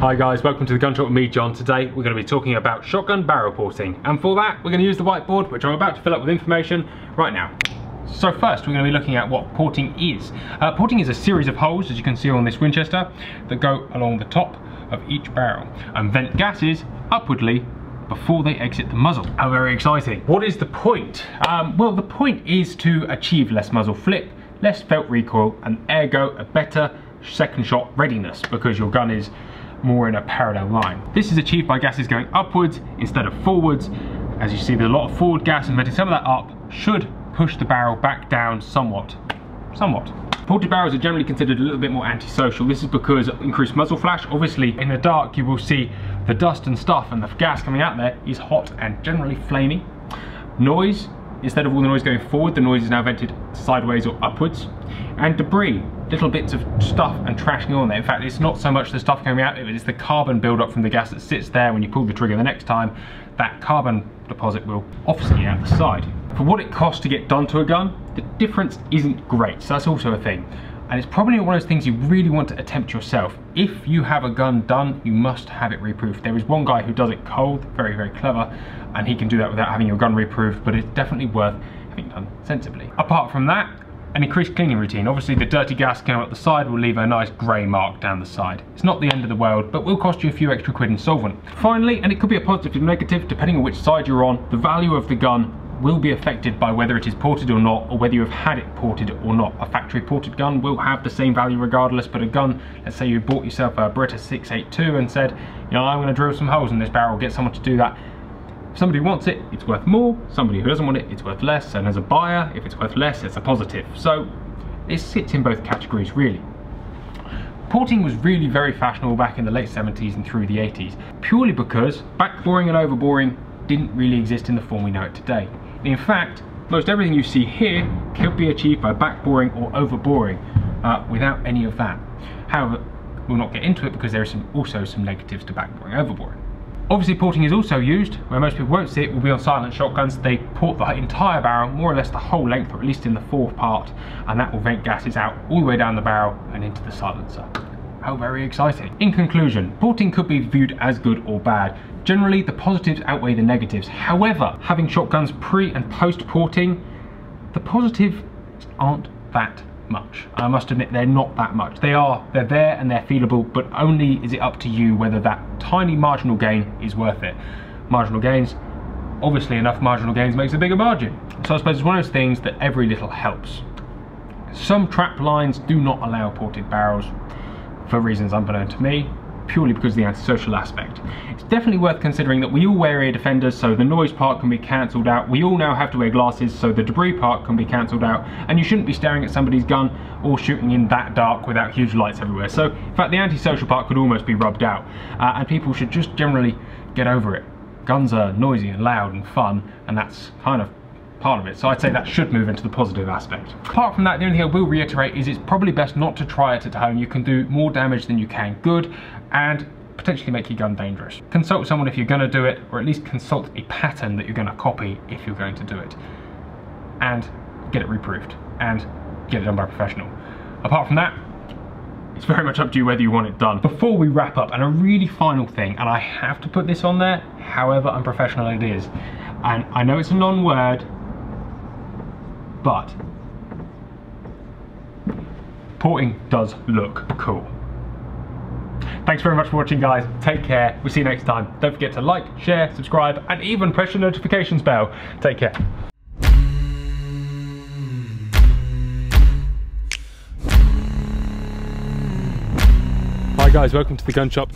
Hi guys, welcome to the Gun Shop with me, John. Today we're going to be talking about shotgun barrel porting, and for that we're going to use the whiteboard, which I'm about to fill up with information right now. So first we're going to be looking at what porting is. Porting is a series of holes, as you can see on this Winchester, that go along the top of each barrel and vent gases upwardly before they exit the muzzle. How very exciting. What is the point? Well, the point is to achieve less muzzle flip, less felt recoil, and ergo a better second shot readiness, because your gun is more in a parallel line. This is achieved by gases going upwards instead of forwards. As you see, there's a lot of forward gas, and venting some of that up should push the barrel back down somewhat. Ported barrels are generally considered a little bit more antisocial. This is because of increased muzzle flash. Obviously in the dark you will see the dust and stuff, and the gas coming out there is hot and generally flamey. Noise, instead of all the noise going forward, the noise is now vented sideways or upwards. And debris, little bits of stuff and trashing on there. In fact, it's not so much the stuff coming out, it's the carbon build-up from the gas that sits there. When you pull the trigger the next time, that carbon deposit will offset out the side. For what it costs to get done to a gun, the difference isn't great, so that's also a thing. And it's probably one of those things you really want to attempt yourself. If you have a gun done, you must have it reproofed. There is one guy who does it cold, very, very clever, and he can do that without having your gun reproofed, but it's definitely worth having done sensibly. Apart from that, an increased cleaning routine. Obviously the dirty gas going up the side will leave a nice grey mark down the side. It's not the end of the world, but will cost you a few extra quid in solvent. Finally, and it could be a positive or negative depending on which side you're on, the value of the gun will be affected by whether it is ported or not, or whether you have had it ported or not. A factory ported gun will have the same value regardless, but a gun, let's say you bought yourself a Beretta 682 and said, you know, I'm going to drill some holes in this barrel, get someone to do that. If somebody wants it, it's worth more. Somebody who doesn't want it, it's worth less. And as a buyer, if it's worth less, it's a positive. So it sits in both categories, really. Porting was really very fashionable back in the late 70s and through the 80s, purely because backboring and overboring didn't really exist in the form we know it today. In fact, most everything you see here could be achieved by backboring or overboring without any of that. However, we'll not get into it because there are also some negatives to backboring and overboring. Obviously porting is also used, where most people won't see it, will be on silent shotguns. They port the entire barrel, more or less the whole length, or at least in the fourth part, and that will vent gases out all the way down the barrel and into the silencer. How very exciting. In conclusion, porting could be viewed as good or bad. Generally, the positives outweigh the negatives. However, having shotguns pre and post porting, the positives aren't that much. I must admit, they're not that much. They're there and they're feelable, but only is it up to you whether that tiny marginal gain is worth it. Marginal gains, obviously enough marginal gains makes a bigger margin. So I suppose it's one of those things that every little helps. Some trap lines do not allow ported barrels for reasons unknown to me, purely because of the antisocial aspect. It's definitely worth considering that we all wear ear defenders, so the noise part can be cancelled out. We all now have to wear glasses, so the debris part can be cancelled out, and you shouldn't be staring at somebody's gun or shooting in that dark without huge lights everywhere. So in fact the antisocial part could almost be rubbed out, and people should just generally get over it. Guns are noisy and loud and fun, and that's kind of part of it, so I'd say that should move into the positive aspect. Apart from that, the only thing I will reiterate is it's probably best not to try it at home. You can do more damage than you can good, and potentially make your gun dangerous. Consult someone if you're going to do it, or at least consult a pattern that you're going to copy if you're going to do it, and get it reproofed and get it done by a professional. Apart from that, it's very much up to you whether you want it done. Before we wrap up, and a really final thing, and I have to put this on there however unprofessional it is, and I know it's a non-word, but porting does look cool. Thanks very much for watching, guys. Take care. We'll see you next time. Don't forget to like, share, subscribe, and even press the notifications bell. Take care. Hi guys, welcome to the Gun Shop.